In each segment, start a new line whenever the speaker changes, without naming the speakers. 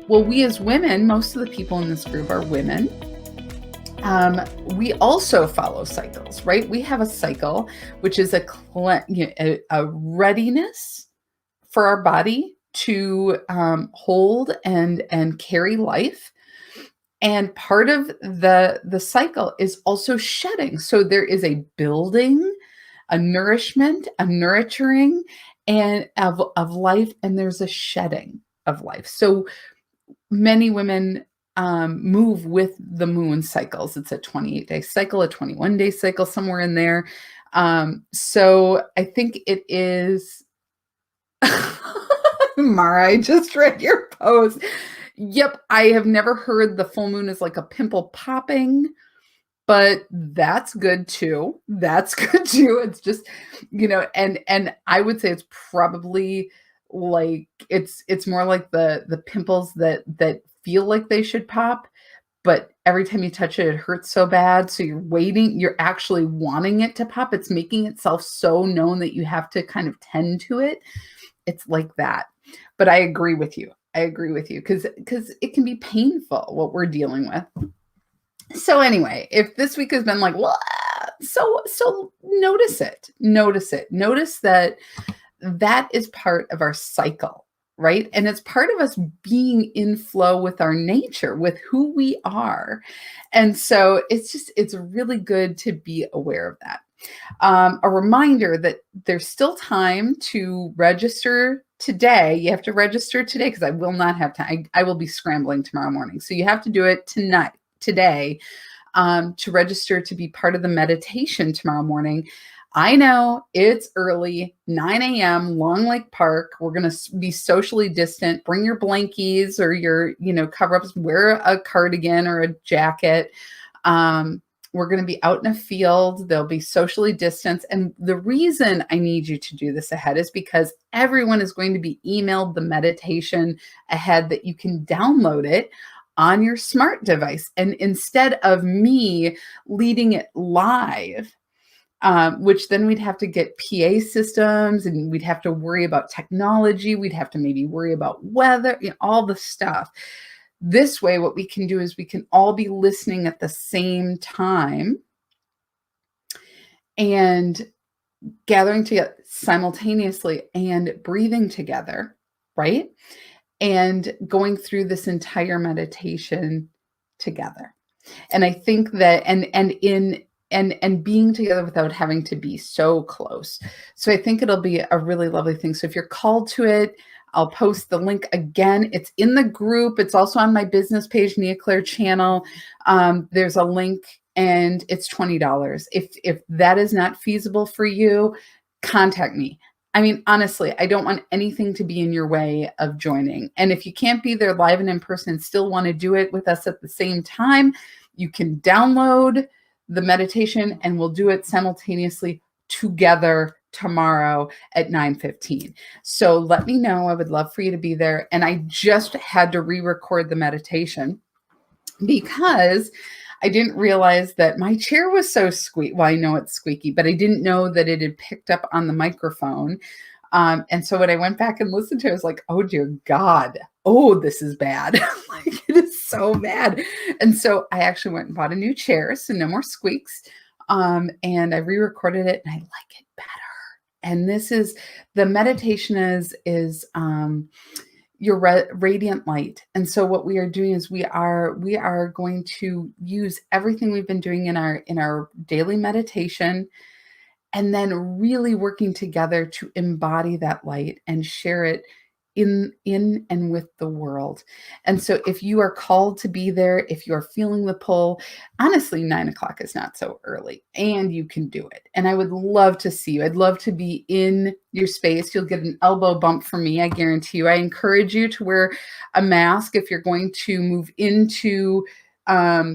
Well, we as women, most of the people in this group are women. We also follow cycles, right? We have a cycle, which is a readiness for our body to hold and carry life. And part of the cycle is also shedding. So there is a building, a nourishment, a nurturing and of life, and there's a shedding of life. So many women move with the moon cycles. It's a 28-day cycle, a 21-day cycle, somewhere in there. So I think it is. Mara, I just read your post. Yep, I have never heard the full moon is like a pimple popping, but that's good too. That's good too. It's just, and I would say it's probably like it's more like the pimples that feel like they should pop, but every time you touch it, it hurts so bad. So you're actually wanting it to pop. It's making itself so known that you have to kind of tend to it. It's like that. But I agree with you. Because it can be painful what we're dealing with. So anyway, if this week has been like, well, so notice it. Notice that is part of our cycle, right? And it's part of us being in flow with our nature, with who we are. And so it's really good to be aware of that. A reminder that there's still time to register today. You have to register today because I will not have time. I will be scrambling tomorrow morning. So you have to do it today, to register to be part of the meditation tomorrow morning. I know it's early, 9 a.m., Long Lake Park. We're going to be socially distant. Bring your blankies or your, cover-ups. Wear a cardigan or a jacket. We're going to be out in a field. They'll be socially distanced. And the reason I need you to do this ahead is because everyone is going to be emailed the meditation ahead that you can download it on your smart device. And instead of me leading it live, which then we'd have to get PA systems and we'd have to worry about technology. We'd have to maybe worry about weather, all the stuff. This way, what we can do is we can all be listening at the same time and gathering together simultaneously and breathing together, right? And going through this entire meditation together. And I think that, and being together without having to be so close. So I think it'll be a really lovely thing. So if you're called to it, I'll post the link again. It's in the group. It's also on my business page, Nea Clare channel. There's a link and it's $20. If that is not feasible for you, contact me. I mean, honestly, I don't want anything to be in your way of joining. And if you can't be there live and in person and still want to do it with us at the same time, you can download the meditation and we'll do it simultaneously together tomorrow at 9:15. So let me know. I would love for you to be there. And I just had to re-record the meditation because I didn't realize that my chair was so squeaky. Well, I know it's squeaky, but I didn't know that it had picked up on the microphone. And so when I went back and listened to it, I was like, oh, dear God. Oh, this is bad. Like, it is so bad. And so I actually went and bought a new chair, so no more squeaks. And I re-recorded it and I like it better. And this is, the meditation is your radiant light. And so what we are doing is we are going to use everything we've been doing in our daily meditation, and then really working together to embody that light and share it in and with the world. And so if you are called to be there, if you are feeling the pull, honestly, 9:00 is not so early and you can do it. And I would love to see you. I'd love to be in your space. You'll get an elbow bump from me, I guarantee you. I encourage you to wear a mask if you're going to move into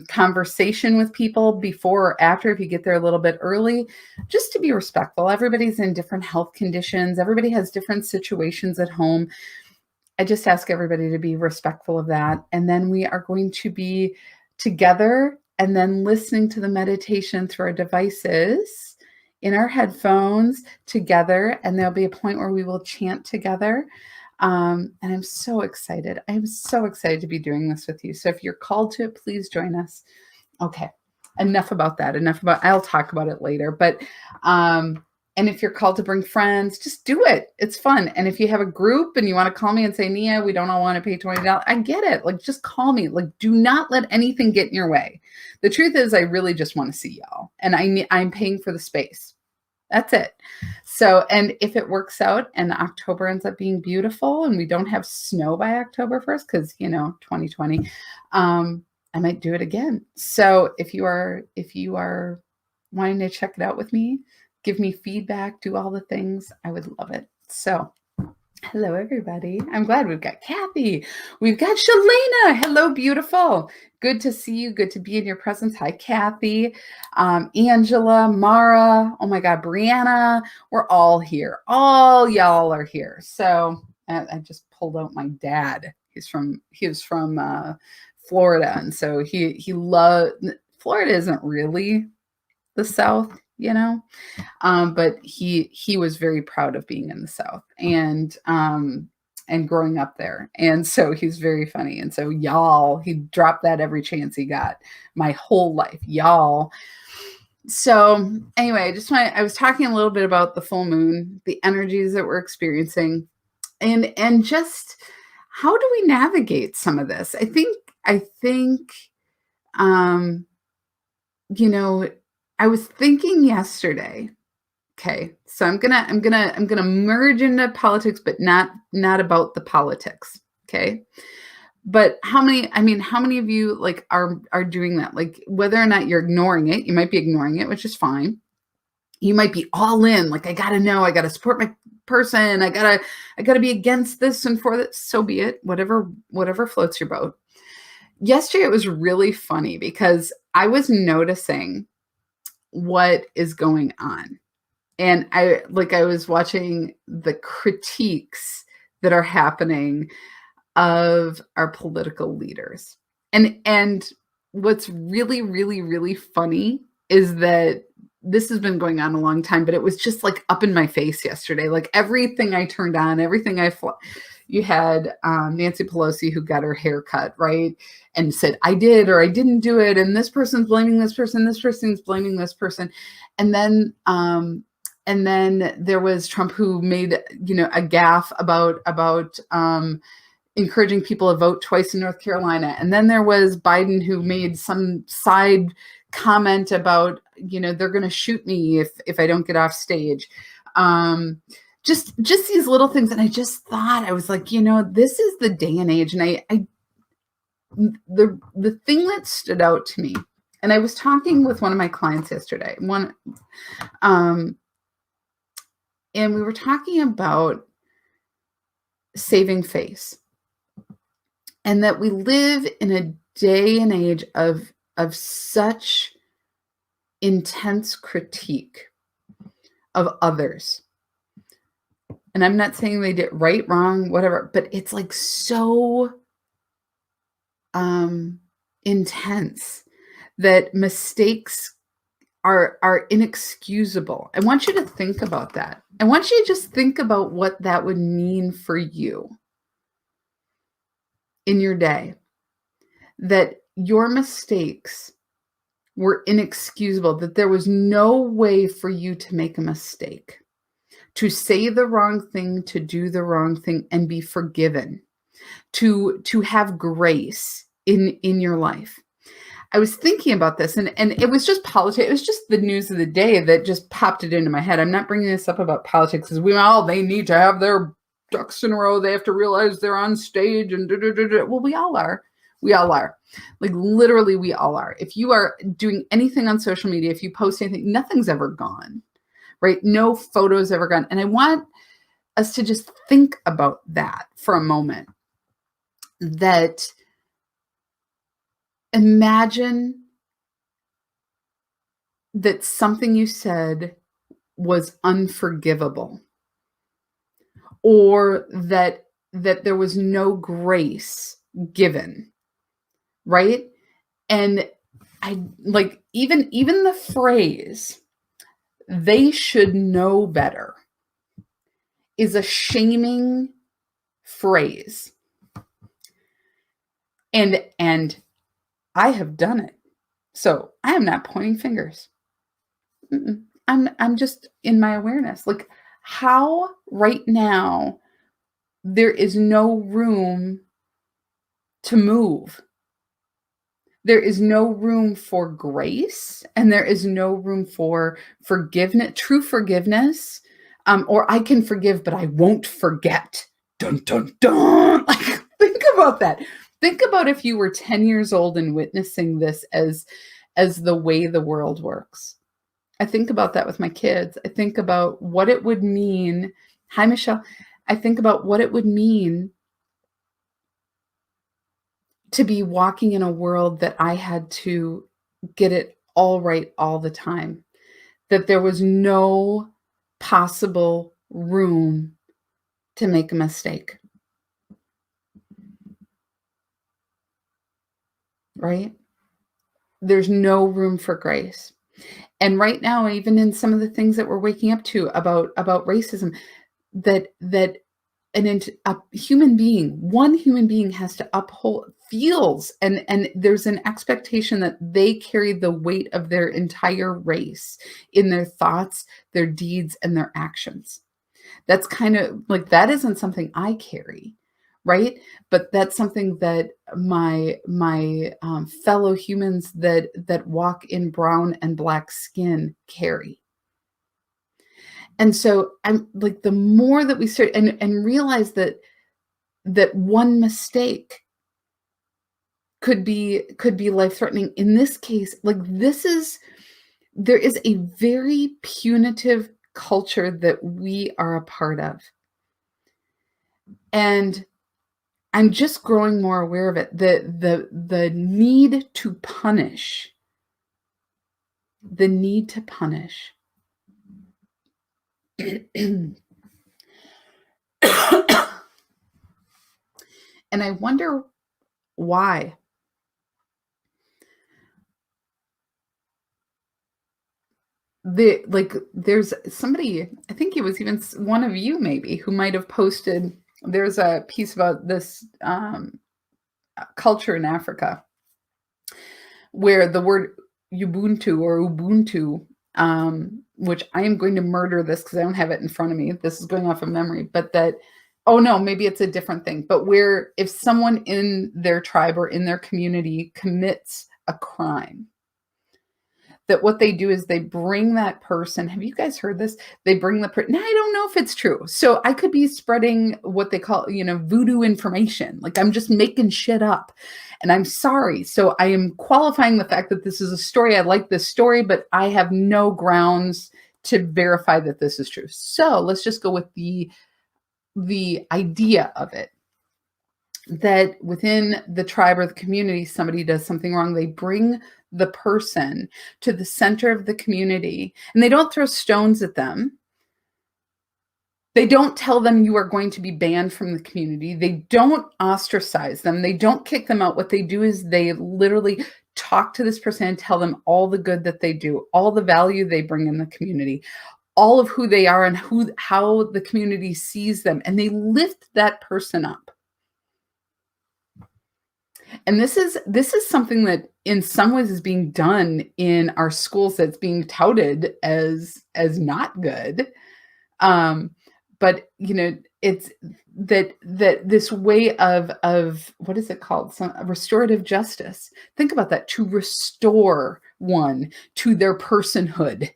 conversation with people before or after, if you get there a little bit early, just to be respectful. Everybody's in different health conditions. Everybody has different situations at home. I just ask everybody to be respectful of that. And then we are going to be together and then listening to the meditation through our devices in our headphones together. And there'll be a point where we will chant together. And I'm so excited. I'm so excited to be doing this with you. So if you're called to it, please join us. Okay. Enough about that. I'll talk about it later. But, and if you're called to bring friends, just do it. It's fun. And if you have a group and you want to call me and say, Nea, we don't all want to pay $20, I get it. Like, just call me. Like, do not let anything get in your way. The truth is, I really just want to see y'all. And I'm paying for the space. That's it. So, and if it works out and October ends up being beautiful and we don't have snow by October 1st, because, 2020, I might do it again. So if you are wanting to check it out with me, give me feedback, do all the things, I would love it. So hello, everybody. I'm glad we've got Kathy. We've got Shalena. Hello, beautiful. Good to see you. Good to be in your presence. Hi, Kathy. Angela, Mara. Oh my God, Brianna. We're all here. All y'all are here. So I just pulled out my dad. He was from Florida, and so he loved Florida. Isn't really the South, but he was very proud of being in the South and growing up there, and so he's very funny. And so y'all, he dropped that every chance he got. My whole life, y'all. So anyway, I was talking a little bit about the full moon, the energies that we're experiencing, and just how do we navigate some of this? I think, I was thinking yesterday. Okay, so I'm gonna merge into politics, but not about the politics. Okay, but how many of you like are doing that? Like, whether or not you're ignoring it, you might be ignoring it, which is fine. You might be all in, like, I gotta know, I gotta support my person, I gotta be against this and for that. So be it. Whatever floats your boat. Yesterday, it was really funny because I was noticing what is going on. And I was watching the critiques that are happening of our political leaders. And what's really, really, really funny is that this has been going on a long time, but it was just like up in my face yesterday. Like, everything I turned on, you had Nancy Pelosi, who got her hair cut, right? And said, I did, or I didn't do it. And this person's blaming this person. This person's blaming this person. And then there was Trump, who made, a gaffe about encouraging people to vote twice in North Carolina. And then there was Biden, who made some side comment about, they're going to shoot me if I don't get off stage. Just these little things. And I just thought, I was like, this is the day and age. And the thing that stood out to me, and I was talking with one of my clients yesterday, and we were talking about saving face, and that we live in a day and age of such intense critique of others. And I'm not saying they did right, wrong, whatever, but it's like so intense that mistakes are inexcusable. I want you to think about that. I want you to just think about what that would mean for you in your day, that your mistakes were inexcusable, that there was no way for you to make a mistake, to say the wrong thing, to do the wrong thing and be forgiven, to have grace in your life. I was thinking about this, and it was just politics. It was just the news of the day that just popped it into my head. I'm not bringing this up about politics because they need to have their ducks in a row. They have to realize they're on stage and Well, we all are. We all are. Like, literally, we all are. If you are doing anything on social media, if you post anything, nothing's ever gone, right? No photos ever gone. And I want us to just think about that for a moment. That imagine that something you said was unforgivable, or that there was no grace given, right? And I like even the phrase, they should know better, is a shaming phrase. And I have done it. So I am not pointing fingers. I'm just in my awareness. Like, how right now there is no room to move. There is no room for grace, and there is no room for forgiveness, true forgiveness. Or I can forgive, but I won't forget. Dun, dun, dun. Like, think about that. Think about if you were 10 years old and witnessing this as the way the world works. I think about that with my kids. I think about what it would mean. Hi, Michelle. I think about what it would mean to be walking in a world that I had to get it all right all the time, that there was no possible room to make a mistake. Right? There's no room for grace. And right now, even in some of the things that we're waking up to about racism, that a human being, one human being has to uphold, feels, and there's an expectation that they carry the weight of their entire race in their thoughts, their deeds, and their actions. That's kind of like, that isn't something I carry, right? But that's something that my fellow humans that walk in brown and black skin carry. And so I'm like, the more that we start and realize that one mistake could be life-threatening. In this case, like, there is a very punitive culture that we are a part of. And I'm just growing more aware of it. The need to punish. The need to punish. And I wonder why. There's somebody, I think it was even one of you maybe, who might have posted, there's a piece about this culture in Africa where the word Ubuntu or Ubuntu, which I am going to murder this because I don't have it in front of me. This is going off of memory, but that, oh no, maybe it's a different thing. But where if someone in their tribe or in their community commits a crime, that what they do is they bring that person. Have you guys heard this? They bring the person. Now, I don't know if it's true. So I could be spreading what they call, voodoo information. Like, I'm just making shit up. And I'm sorry. So I am qualifying the fact that this is a story. I like this story, but I have no grounds to verify that this is true. So let's just go with the idea of it. That within the tribe or the community, somebody does something wrong. They bring the person to the center of the community, and they don't throw stones at them. They don't tell them you are going to be banned from the community. They don't ostracize them. They don't kick them out. What they do is they literally talk to this person and tell them all the good that they do, all the value they bring in the community, all of who they are and how the community sees them, and they lift that person up. And this is something that in some ways is being done in our schools, that's being touted as not good. But it's that this way of what is it called? Restorative justice. Think about that, to restore one to their personhood.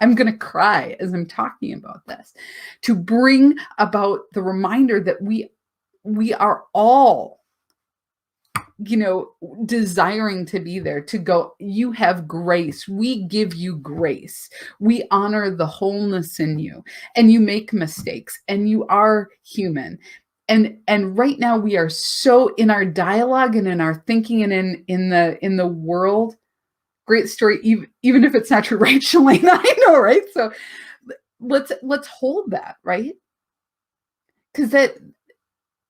I'm going to cry as I'm talking about this, to bring about the reminder that we are all, desiring to be there, to go, you have grace. We give you grace. We honor the wholeness in you, and you make mistakes, and you are human. And right now we are so in our dialogue and in our thinking and in the world. Great story, even if it's not true, right, Shalane? I know, right? So let's hold that, right? Because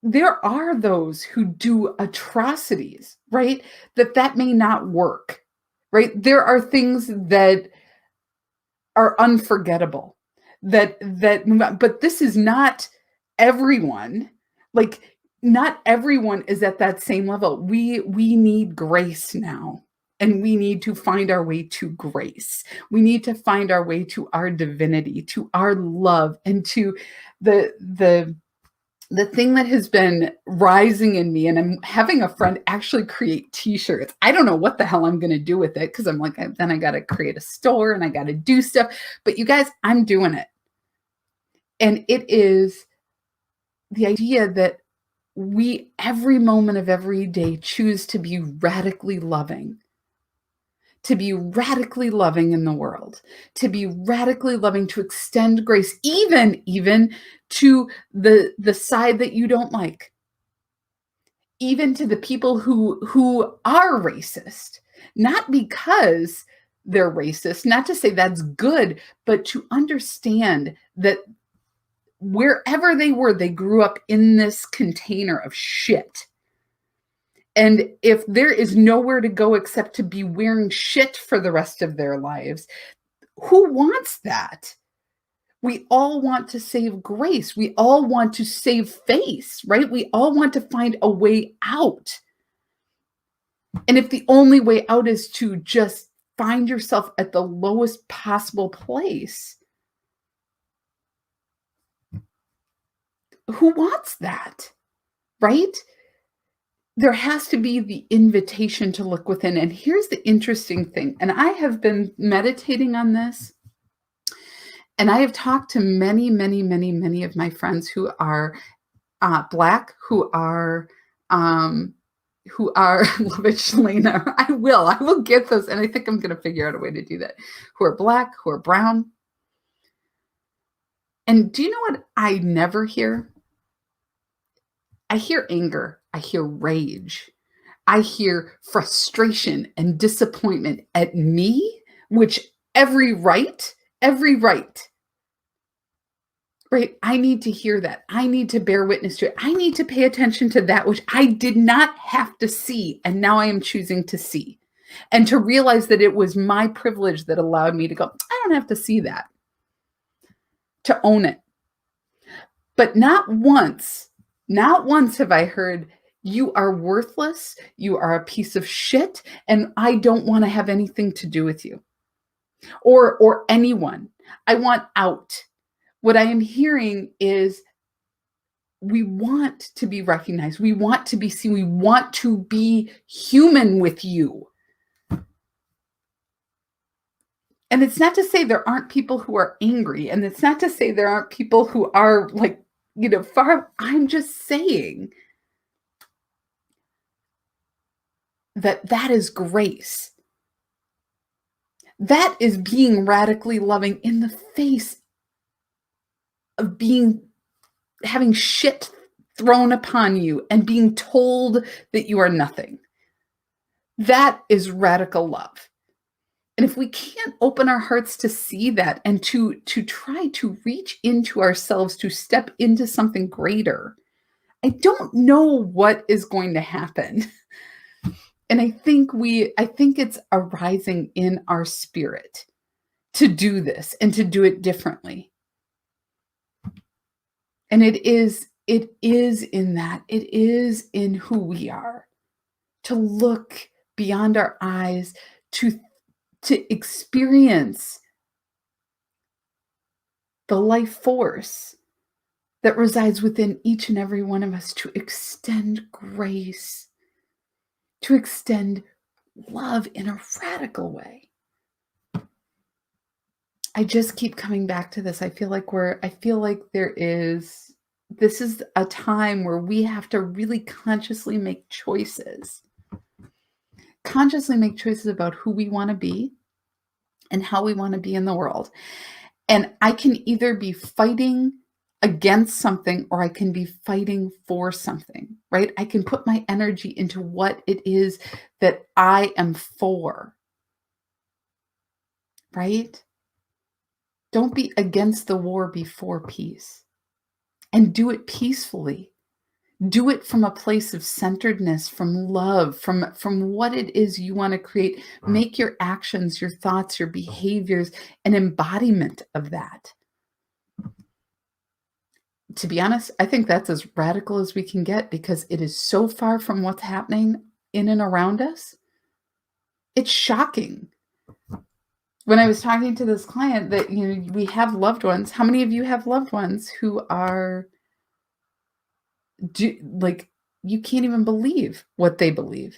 there are those who do atrocities, right? That may not work, right? There are things that are unforgettable, but this is not everyone. Like, not everyone is at that same level. We need grace now. And we need to find our way to grace. We need to find our way to our divinity, to our love, and to the thing that has been rising in me. And I'm having a friend actually create t-shirts. I don't know what the hell I'm going to do with it, because I'm like, then I got to create a store and I got to do stuff. But you guys, I'm doing it. And it is the idea that we, every moment of every day, choose to be radically loving. To be radically loving in the world, to be radically loving, to extend grace, even to the side that you don't like, even to the people who are racist, not because they're racist, not to say that's good, but to understand that wherever they were, they grew up in this container of shit. And if there is nowhere to go except to be wearing shit for the rest of their lives, who wants that? We all want to save grace. We all want to save face, right? We all want to find a way out. And if the only way out is to just find yourself at the lowest possible place, who wants that, right? There has to be the invitation to look within. And here's the interesting thing. And I have been meditating on this. And I have talked to many, many, many, many of my friends who are Black, who are, love it, Shalena. I will get those. And I think I'm going to figure out a way to do that. Who are Black, who are brown. And do you know what I never hear? I hear anger. I hear rage. I hear frustration and disappointment at me, which every right, right? I need to hear that. I need to bear witness to it. I need to pay attention to that which I did not have to see. And now I am choosing to see, and to realize that it was my privilege that allowed me to go, I don't have to see that, to own it. But not once have I heard, you are worthless, you are a piece of shit, and I don't want to have anything to do with you or anyone. I want out. What I am hearing is, we want to be recognized. We want to be seen. We want to be human with you. And it's not to say there aren't people who are angry. And it's not to say there aren't people who are like, far. I'm just saying that is grace. That is being radically loving in the face of having shit thrown upon you and being told that you are nothing. That is radical love. And if we can't open our hearts to see that, and to try to reach into ourselves, to step into something greater, I don't know what is going to happen. And I think it's arising in our spirit to do this and to do it differently. And it is in that. It is in who we are. To look beyond our eyes, to experience the life force that resides within each and every one of us, to extend grace, to extend love in a radical way. I just keep coming back to this. I feel like this is a time where we have to really consciously make choices. Consciously make choices about who we want to be and how we want to be in the world. And I can either be fighting against something, or I can be fighting for something, right? I can put my energy into what it is that I am for, right? Don't be against the war, be for peace. And do it peacefully. Do it from a place of centeredness, from love, from what it is you want to create. Make your actions, your thoughts, your behaviors an embodiment of that. to be honest, I think that's as radical as we can get because it is so far from what's happening in and around us. It's shocking. When I was talking to this client that, we have loved ones. How many of you have loved ones who are like, you can't even believe what they believe?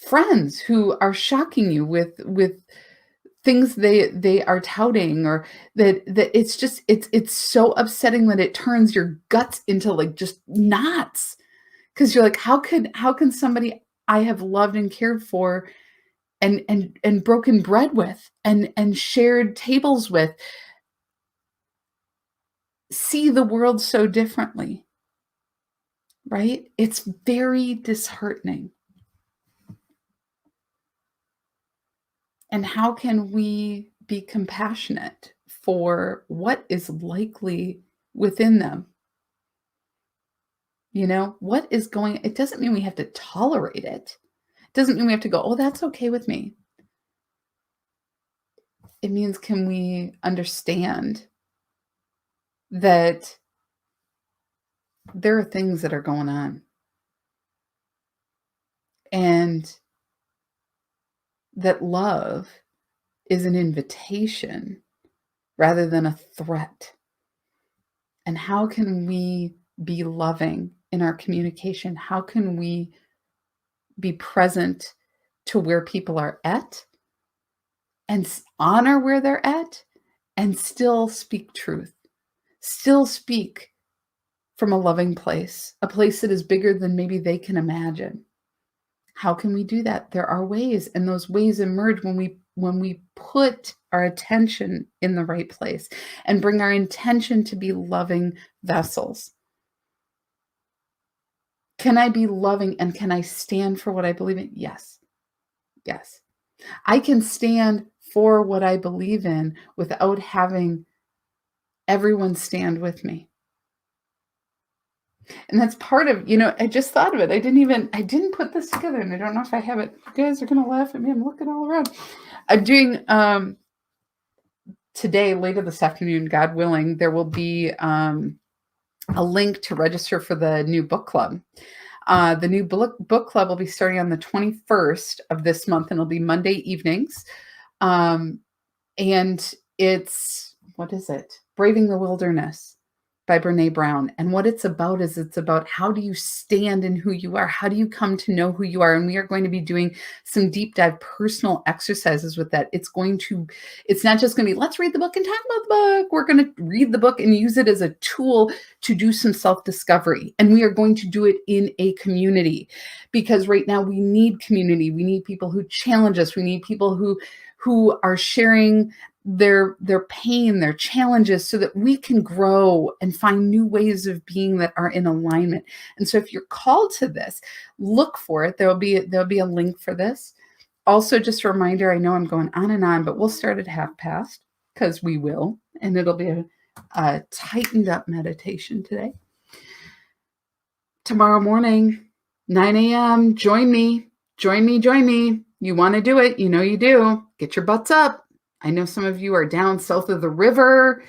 Friends who are shocking you with things they are touting, or that it's so upsetting that it turns your guts into like just knots, because you're like, how can somebody I have loved and cared for and broken bread with and shared tables with see the world so differently, right? It's very disheartening. And how can we be compassionate for what is likely within them? What is going, it doesn't mean we have to tolerate it. It doesn't mean we have to go, oh, that's okay with me. It means, can we understand that there are things that are going on, and that love is an invitation rather than a threat? And how can we be loving in our communication? How can we be present to where people are at and honor where they're at and still speak truth, still speak from a loving place, a place that is bigger than maybe they can imagine? How can we do that? There are ways, and those ways emerge when we put our attention in the right place and bring our intention to be loving vessels. Can I be loving and can I stand for what I believe in? Yes. Yes. I can stand for what I believe in without having everyone stand with me. And that's part of, I just thought of it. I didn't put this together, and I don't know if I have it. You guys are going to laugh at me. I'm looking all around. I'm doing, today, later this afternoon, God willing, there will be a link to register for the new book club. The new book club will be starting on the 21st of this month, and it'll be Monday evenings. And it's, what is it? Braving the Wilderness by Brene Brown. And what it's about is it's about, how do you stand in who you are? How do you come to know who you are? And we are going to be doing some deep dive personal exercises with that. It's not just going to be, let's read the book and talk about the book. We're going to read the book and use it as a tool to do some self-discovery. And we are going to do it in a community, because right now we need community. We need people who challenge us. We need people who are sharing their pain, their challenges, so that we can grow and find new ways of being that are in alignment. And so if you're called to this, look for it. There'll be a link for this. Also, just a reminder, I know I'm going on and on, but we'll start at 1/2 because we will, and it'll be a tightened up meditation today. Tomorrow morning, 9 a.m., join me. You want to do it. You do. Get your butts up. I know some of you are down south of the river.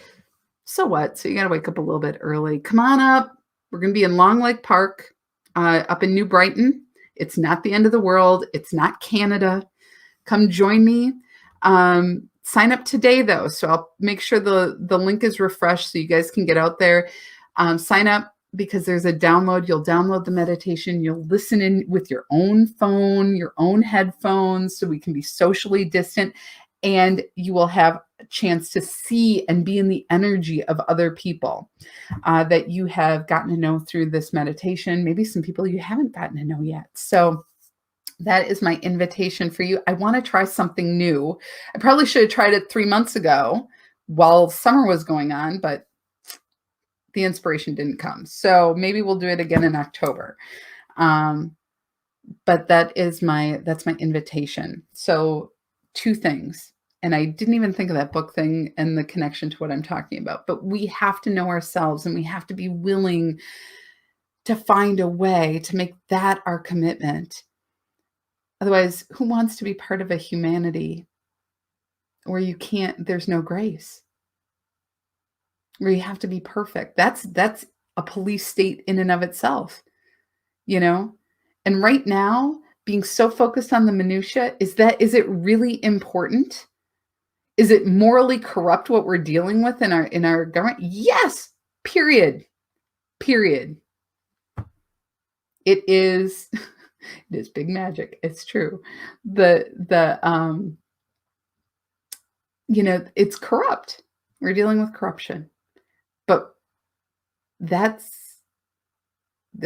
So what? So you got to wake up a little bit early. Come on up. We're going to be in Long Lake Park up in New Brighton. It's not the end of the world. It's not Canada. Come join me. Sign up today, though. So I'll make sure the link is refreshed so you guys can get out there. Sign up, because there's a download. You'll download the meditation. You'll listen in with your own phone, your own headphones, so we can be socially distant. And you will have a chance to see and be in the energy of other people that you have gotten to know through this meditation. Maybe some people you haven't gotten to know yet. So that is my invitation for you. I want to try something new. I probably should have tried it 3 months ago while summer was going on, but the inspiration didn't come. So maybe we'll do it again in October. But that's my invitation. So 2 things. And I didn't even think of that book thing and the connection to what I'm talking about. But we have to know ourselves, and we have to be willing to find a way to make that our commitment. Otherwise, who wants to be part of a humanity where there's no grace? where you have to be perfect. That's a police state in and of itself, you know? And right now, being so focused on the minutia, is it really important? Is it morally corrupt what we're dealing with in our government? Yes. Period. Period. It is it is big magic. It's true. It's corrupt. We're dealing with corruption. But there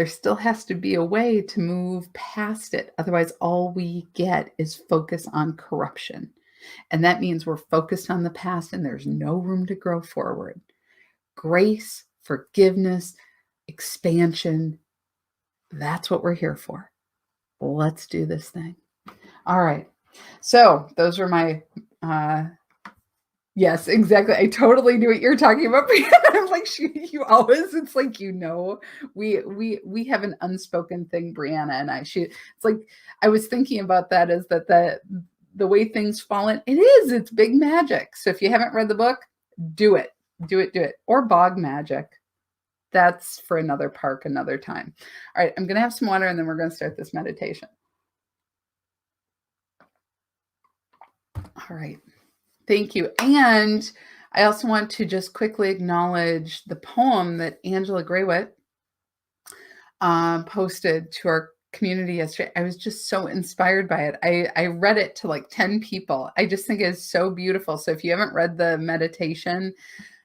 still has to be a way to move past it. Otherwise, all we get is focus on corruption. And that means we're focused on the past and there's no room to grow forward. Grace, forgiveness, expansion, that's what we're here for. Let's do this thing. All right. So those are my yes, exactly. I totally knew what you're talking about. I'm like, you always, it's like, we have an unspoken thing, Brianna and I. It's like, I was thinking about that, is that the way things fall in, it's big magic. So if you haven't read the book, do it. Or bog magic. That's for another park, another time. All right, I'm going to have some water and then we're going to start this meditation. All right. Thank you. And I also want to just quickly acknowledge the poem that Angela Graywit posted to our community yesterday. I was just so inspired by it. I read it to like 10 people. I just think it's so beautiful. So if you haven't read the meditation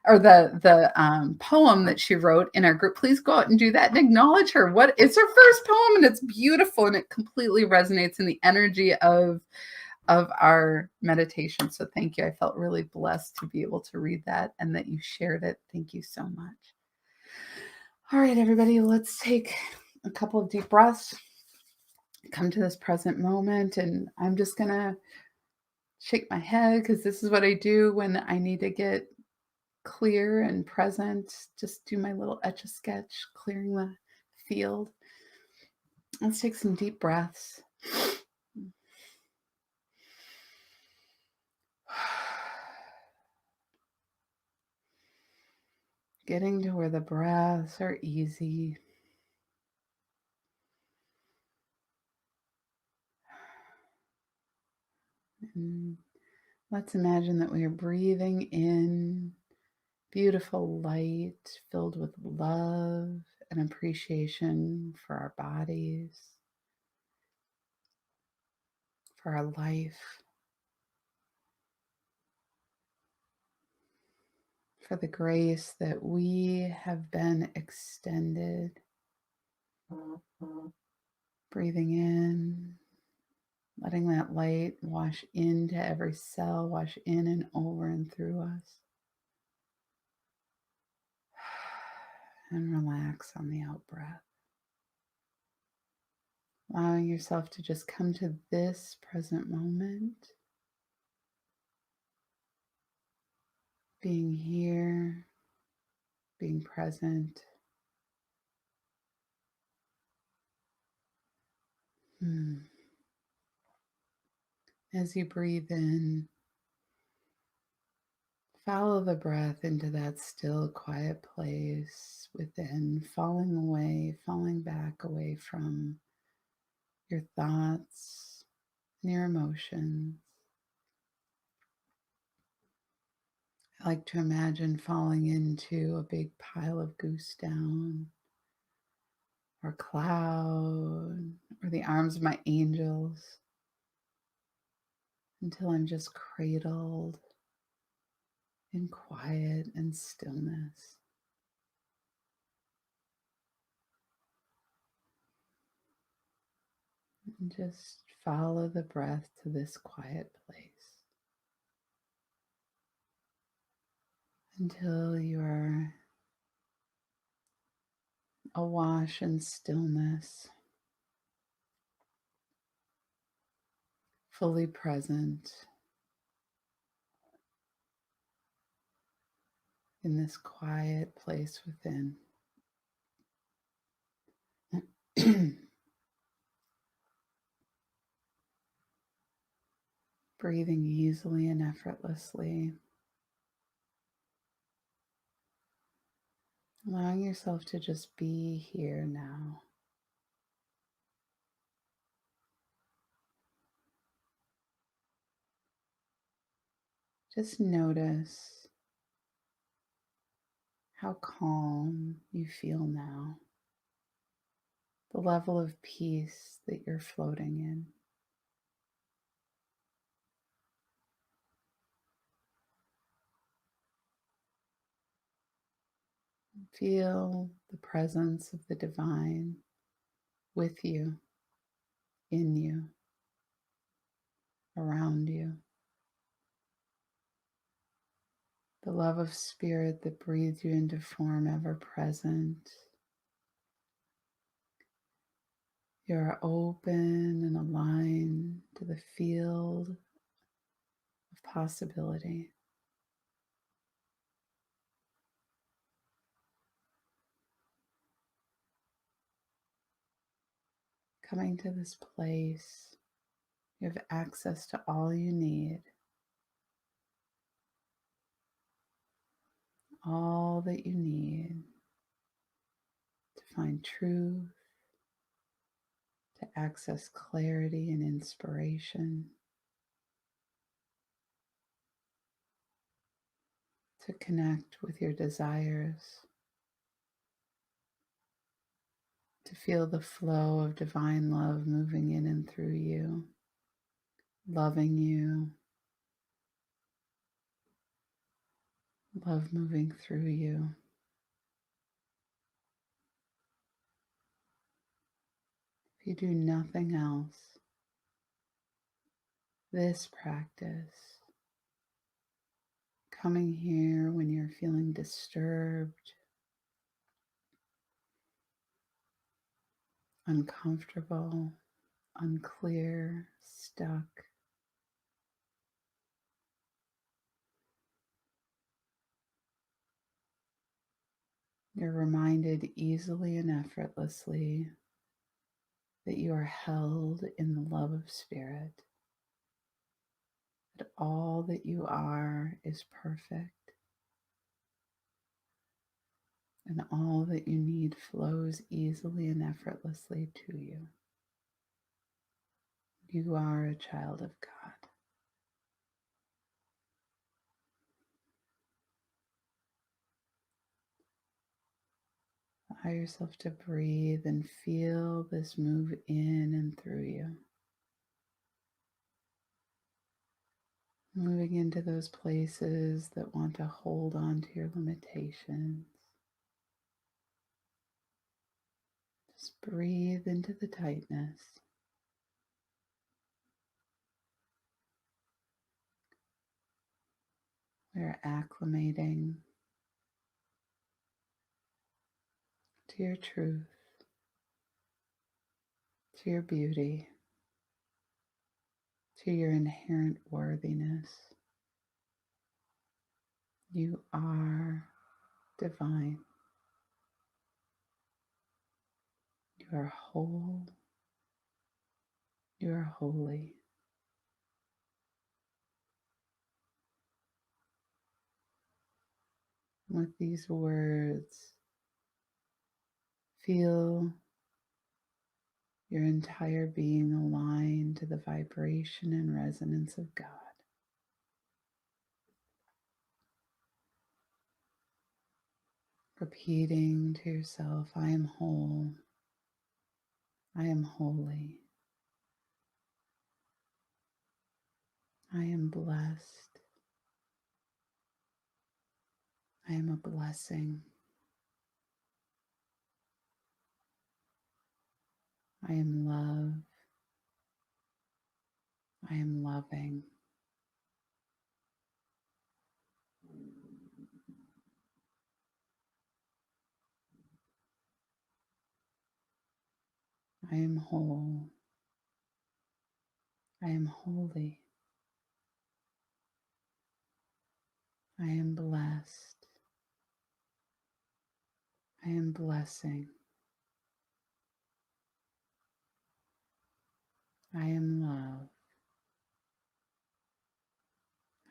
or the poem that she wrote in our group, please go out and do that and acknowledge her. It's her first poem and it's beautiful and it completely resonates in the energy of our meditation. So thank you. I felt really blessed to be able to read that and that you shared it. Thank you so much. All right, everybody, let's take a couple of deep breaths. Come to this present moment. And I'm just going to shake my head because this is what I do when I need to get clear and present. Just do my little Etch-a-Sketch, clearing the field. Let's take some deep breaths. Getting to where the breaths are easy. And let's imagine that we are breathing in beautiful light filled with love and appreciation for our bodies, for our life, for the grace that we have been extended. Breathing in, letting that light wash into every cell, wash in and over and through us. And relax on the out breath. Allowing yourself to just come to this present moment. Being here, being present. As you breathe in, follow the breath into that still, quiet place within, falling back away from your thoughts and your emotions. I like to imagine falling into a big pile of goose down, or cloud, or the arms of my angels, until I'm just cradled in quiet and stillness. And just follow the breath to this quiet place until you are awash in stillness, fully present in this quiet place within. Breathing easily and effortlessly. Allowing yourself to just be here now. Just notice how calm you feel now, the level of peace that you're floating in. Feel the presence of the divine with you, in you, around you. The love of spirit that breathes you into form, ever present. You are open and aligned to the field of possibility. Coming to this place, you have access to all you need, all that you need to find truth, to access clarity and inspiration, to connect with your desires, to feel the flow of divine love moving in and through you, loving you, love moving through you. If you do nothing else, this practice, coming here when you're feeling disturbed, uncomfortable, unclear, stuck, you're reminded easily and effortlessly that you are held in the love of spirit, that all that you are is perfect, and all that you need flows easily and effortlessly to you. You are a child of God. Allow yourself to breathe and feel this move in and through you. Moving into those places that want to hold on to your limitations. Just breathe into the tightness. We're acclimating to your truth, to your beauty, to your inherent worthiness. You are divine. You are whole. You are holy. With these words, feel your entire being aligned to the vibration and resonance of God. Repeating to yourself, I am whole. I am holy. I am blessed. I am a blessing. I am love. I am loving. I am whole. I am holy. I am blessed. I am blessing. I am love.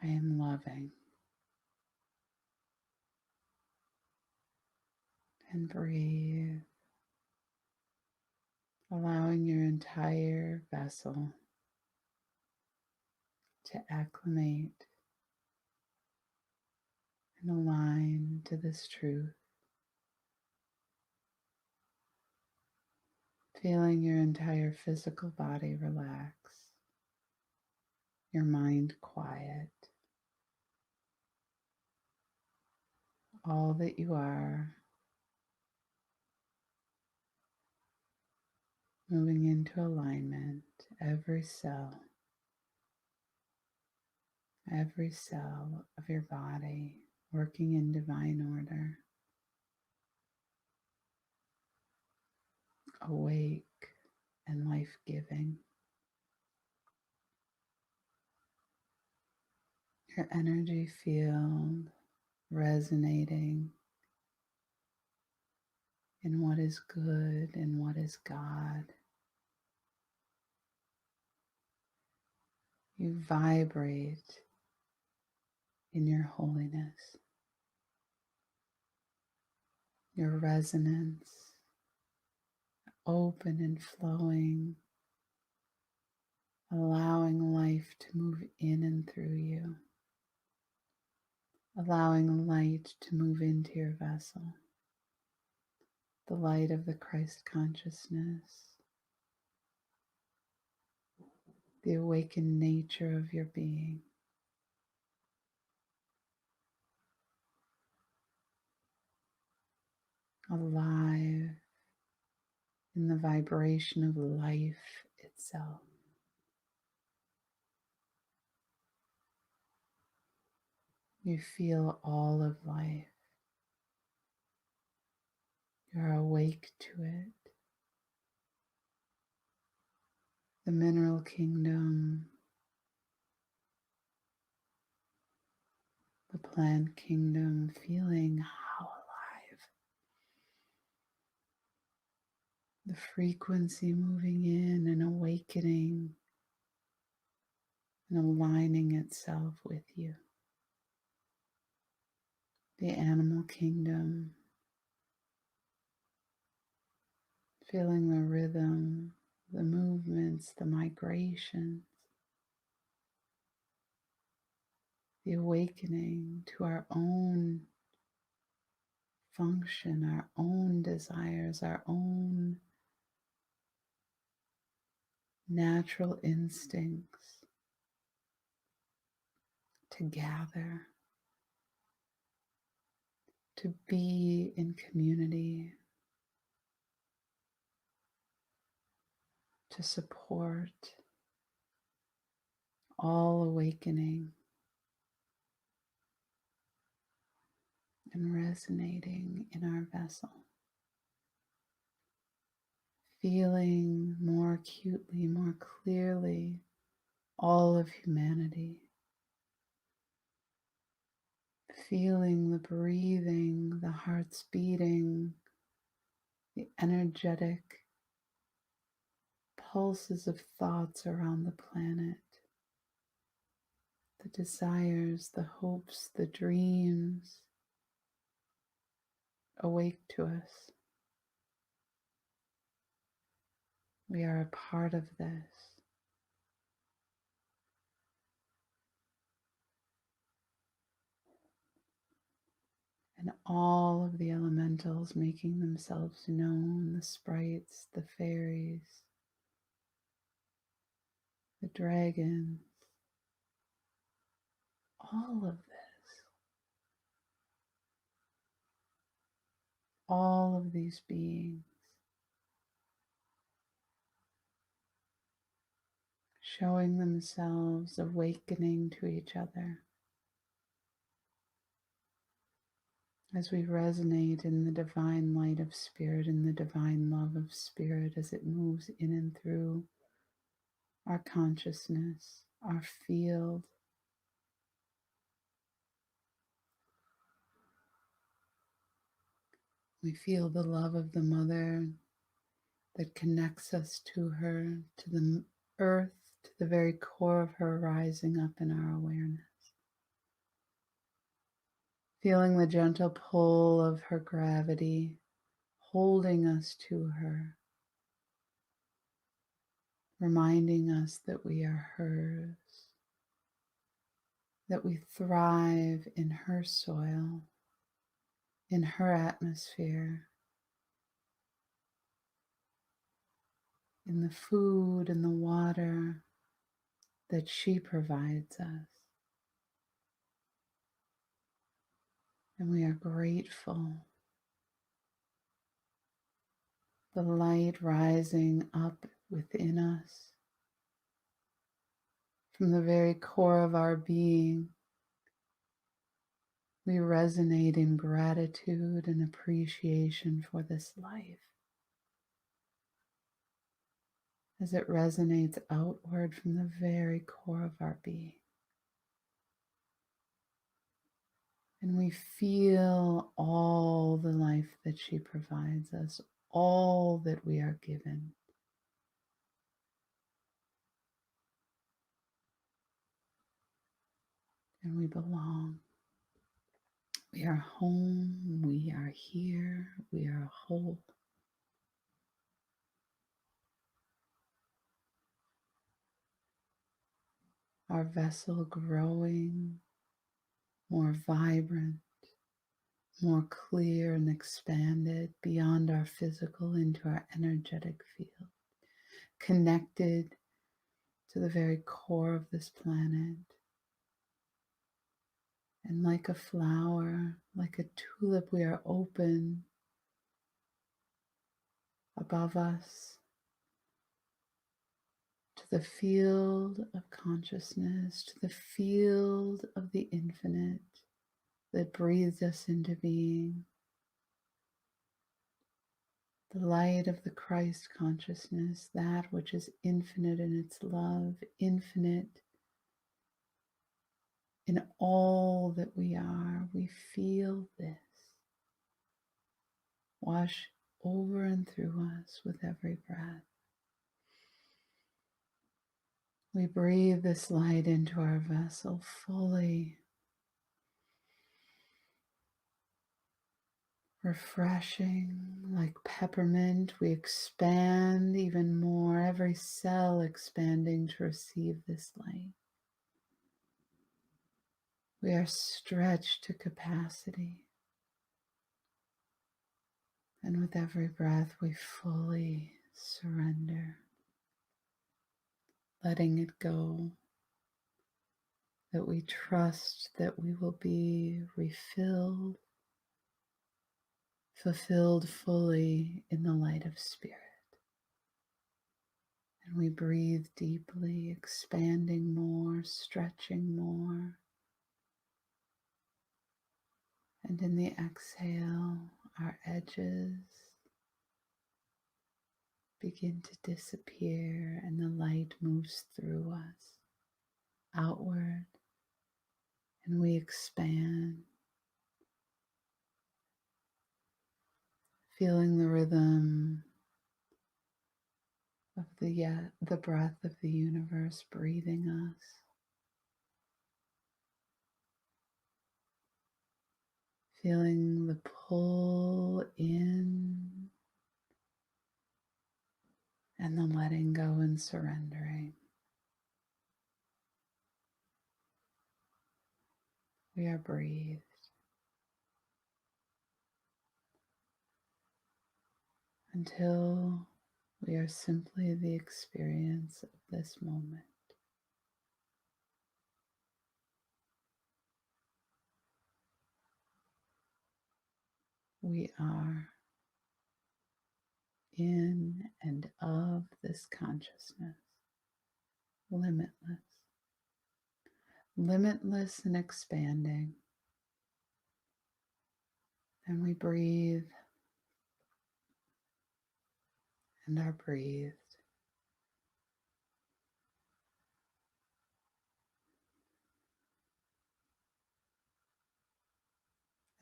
I am loving. and breathe, allowing your entire vessel to acclimate and align to this truth. Feeling your entire physical body relax, your mind quiet, all that you are moving into alignment, every cell of your body working in divine order, awake and life-giving. Your energy field resonating in what is good and what is God. You vibrate in your holiness, your resonance, open and flowing, allowing life to move in and through you, allowing light to move into your vessel, the light of the Christ consciousness, the awakened nature of your being. Alive in the vibration of life itself. You feel all of life. You're awake to it. The mineral kingdom, the plant kingdom, feeling how alive. The frequency moving in and awakening and aligning itself with you. The animal kingdom, feeling the rhythm, the movements, the migrations, the awakening to our own function, our own desires, our own natural instincts to gather, to be in community, to support, all awakening and resonating in our vessel. Feeling more acutely, more clearly, all of humanity. Feeling the breathing, the heart's beating, the energetic pulses of thoughts around the planet, the desires, the hopes, the dreams awake to us. We are a part of this. And all of the elementals making themselves known, the sprites, the fairies, the dragons, all of this, all of these beings showing themselves, awakening to each other as we resonate in the divine light of spirit, in the divine love of spirit as it moves in and through our consciousness, our field. We feel the love of the mother that connects us to her, to the earth, to the very core of her rising up in our awareness. Feeling the gentle pull of her gravity, holding us to her, reminding us that we are hers, that we thrive in her soil, in her atmosphere, in the food and the water that she provides us. And we are grateful. The light rising up within us from the very core of our being. We resonate in gratitude and appreciation for this life as it resonates outward from the very core of our being. And we feel all the life that she provides us, all that we are given. And we belong. We are home, we are here, we are whole. Our vessel growing, more vibrant, more clear and expanded beyond our physical into our energetic field, connected to the very core of this planet. And like a flower, like a tulip, we are open above us to the field of consciousness, to the field of the infinite that breathes us into being. The light of the Christ consciousness, that which is infinite in its love, infinite in all that we are. We feel this wash over and through us with every breath. We breathe this light into our vessel fully, refreshing like peppermint. We expand even more, every cell expanding to receive this light. We are stretched to capacity. And with every breath, we fully surrender, letting it go, that we trust that we will be refilled, fulfilled fully in the light of spirit. And we breathe deeply, expanding more, stretching more. And in the exhale, our edges begin to disappear and the light moves through us, outward, and we expand, feeling the rhythm of the breath of the universe breathing us. Feeling the pull in and the letting go and surrendering. We are breathed. Until we are simply the experience of this moment. We are in and of this consciousness, limitless, limitless and expanding. And we breathe and are breathed.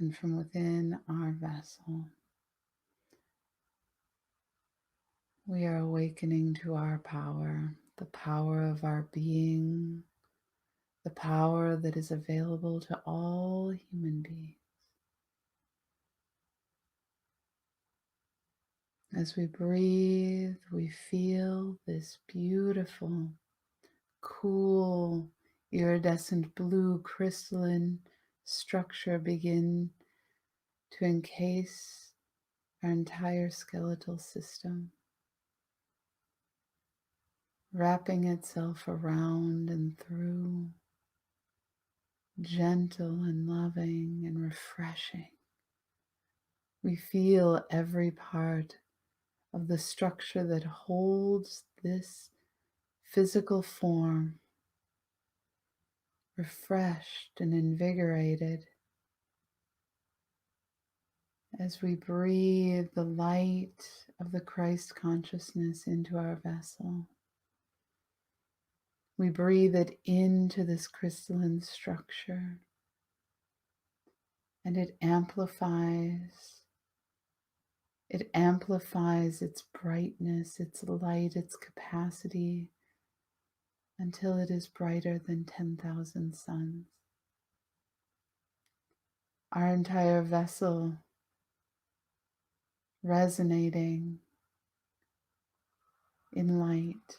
And from within our vessel, we are awakening to our power, the power of our being, the power that is available to all human beings. As we breathe, we feel this beautiful, cool, iridescent blue crystalline structure begin to encase our entire skeletal system, wrapping itself around and through, gentle and loving and refreshing. We feel every part of the structure that holds this physical form refreshed and invigorated as we breathe the light of the Christ consciousness into our vessel. We breathe it into this crystalline structure, and it amplifies its brightness, its light, its capacity until it is brighter than 10,000 suns. Our entire vessel resonating in light.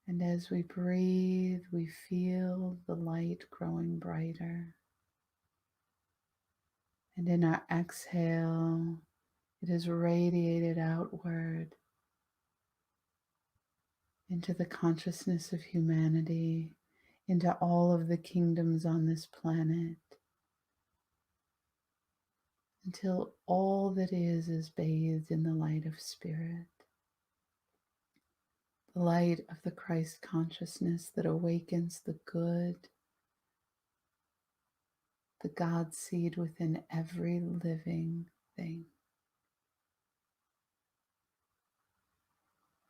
And as we breathe, we feel the light growing brighter. And in our exhale, it is radiated outward into the consciousness of humanity, into all of the kingdoms on this planet, until all that is bathed in the light of spirit, the light of the Christ consciousness that awakens the good, the God seed within every living thing,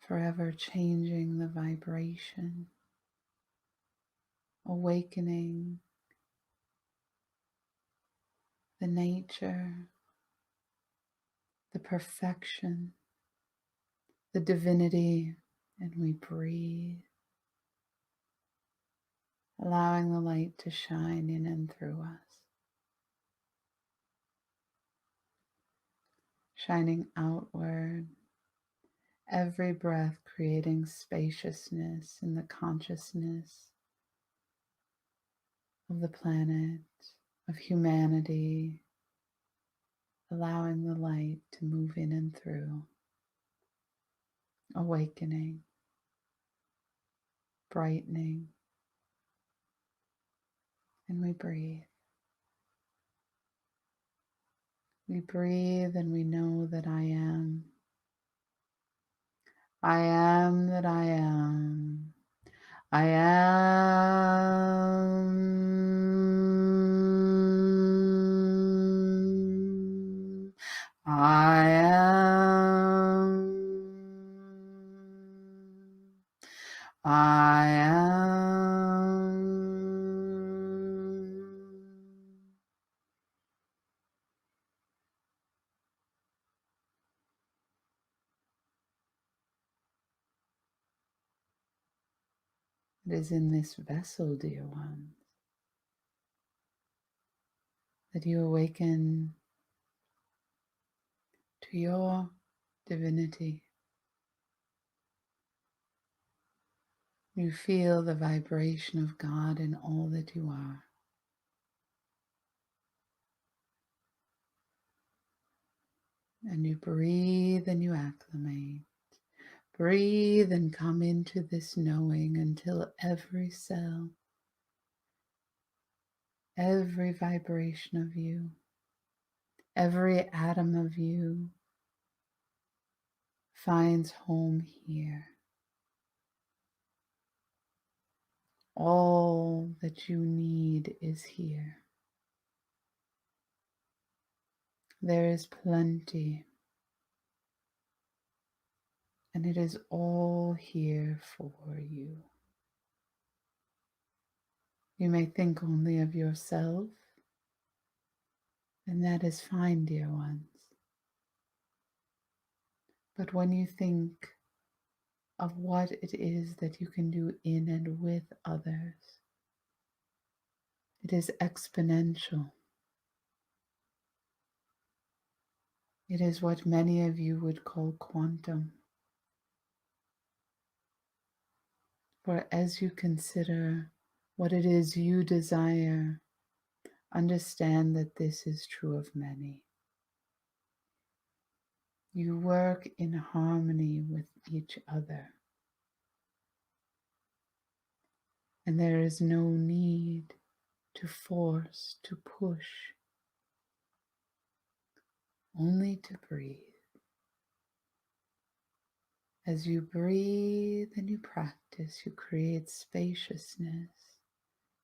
forever changing the vibration, awakening the nature, the perfection, the divinity, and we breathe, allowing the light to shine in and through us, shining outward, every breath creating spaciousness in the consciousness of the planet, of humanity, allowing the light to move in and through, awakening, brightening, and we breathe. We breathe and we know that I am. I am that I am. I am. I am. I am. It is in this vessel, dear ones, that you awaken to your divinity. You feel the vibration of God in all that you are. And you breathe and you acclimate. Breathe and come into this knowing until every cell, every vibration of you, every atom of you finds home here. All that you need is here. There is plenty, and it is all here for you. You may think only of yourself, and that is fine, dear ones. But when you think of what it is that you can do in and with others, it is exponential. It is what many of you would call quantum. For as you consider what it is you desire, understand that this is true of many. You work in harmony with each other. And there is no need to force, to push, only to breathe. As you breathe and you practice, you create spaciousness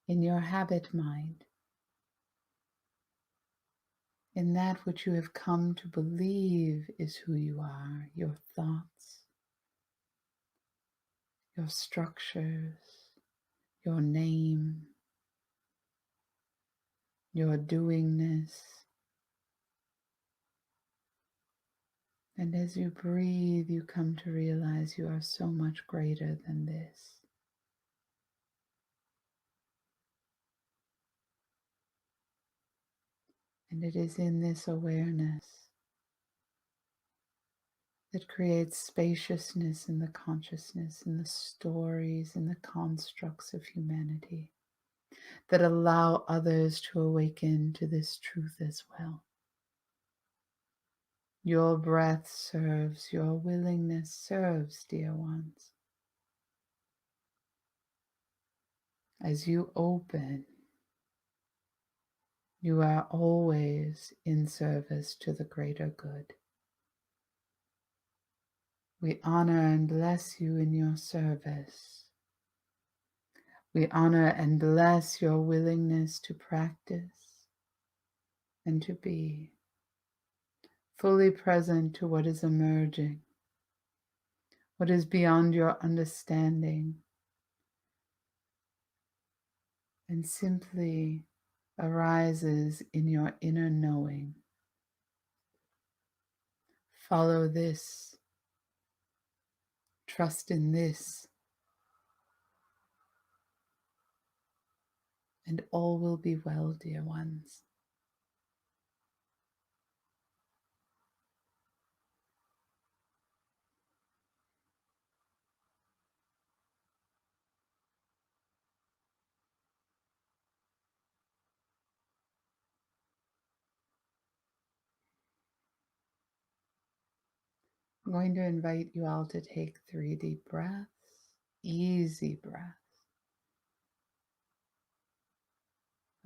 in your habit mind, in that which you have come to believe is who you are, your thoughts, your structures, your name, your doingness. And as you breathe, you come to realize you are so much greater than this. And it is in this awareness that creates spaciousness in the consciousness, in the stories, in the constructs of humanity, that allow others to awaken to this truth as well. Your breath serves, your willingness serves, dear ones. As you open, you are always in service to the greater good. We honor and bless you in your service. We honor and bless your willingness to practice and to be fully present to what is emerging, what is beyond your understanding, and simply arises in your inner knowing. Follow this, trust in this, and all will be well, dear ones. I'm going to invite you all to take 3 deep breaths, easy breaths,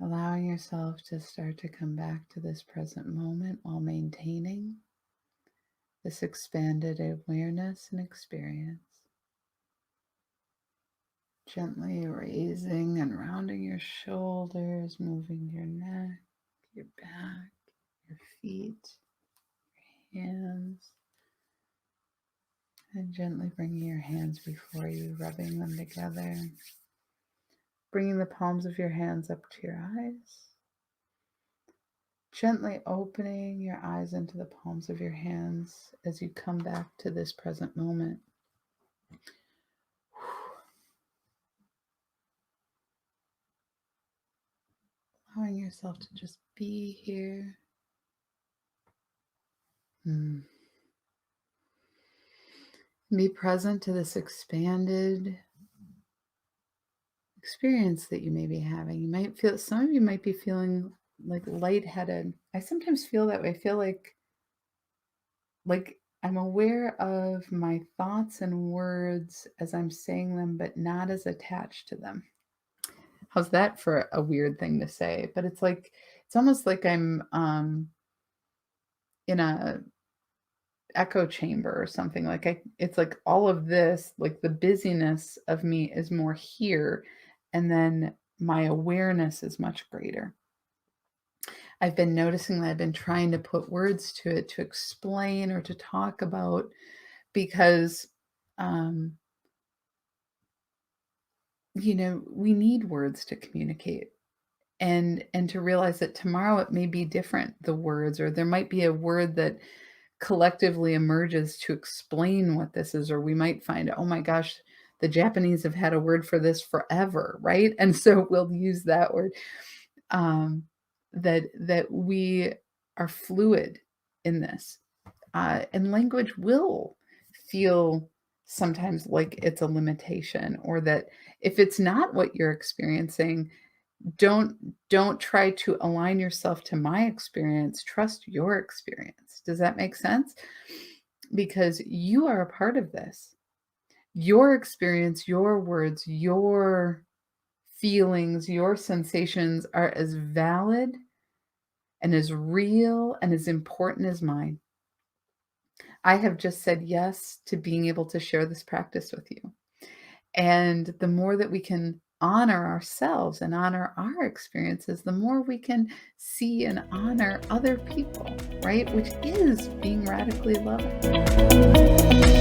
allowing yourself to start to come back to this present moment while maintaining this expanded awareness and experience. Gently raising and rounding your shoulders, moving your neck, your back, your feet, your hands, and gently bringing your hands before you, rubbing them together, bringing the palms of your hands up to your eyes, gently opening your eyes into the palms of your hands as you come back to this present moment. Allowing yourself to just be here. Be present to this expanded experience that you may be having. You might feel, some of you might be feeling like lightheaded. I sometimes feel that way. I feel like I'm aware of my thoughts and words as I'm saying them, but not as attached to them. How's that for a weird thing to say? But it's like, it's almost like I'm in a echo chamber or something. Like it's like all of this, like the busyness of me is more here, and then my awareness is much greater. I've been noticing that I've been trying to put words to it, to explain or to talk about, because we need words to communicate, and to realize that tomorrow it may be different, the words, or there might be a word that collectively emerges to explain what this is, or we might find, oh my gosh, the Japanese have had a word for this forever, right? And so we'll use that word. That we are fluid in this, And language will feel sometimes like it's a limitation, or that if it's not what you're experiencing, don't try to align yourself to my experience. Trust your experience. Does that make sense? Because you are a part of this. Your experience, your words, your feelings, your sensations are as valid and as real and as important as mine. I have just said yes to being able to share this practice with you. And the more that we can honor ourselves and honor our experiences, the more we can see and honor other people, right? Which is being radically loving.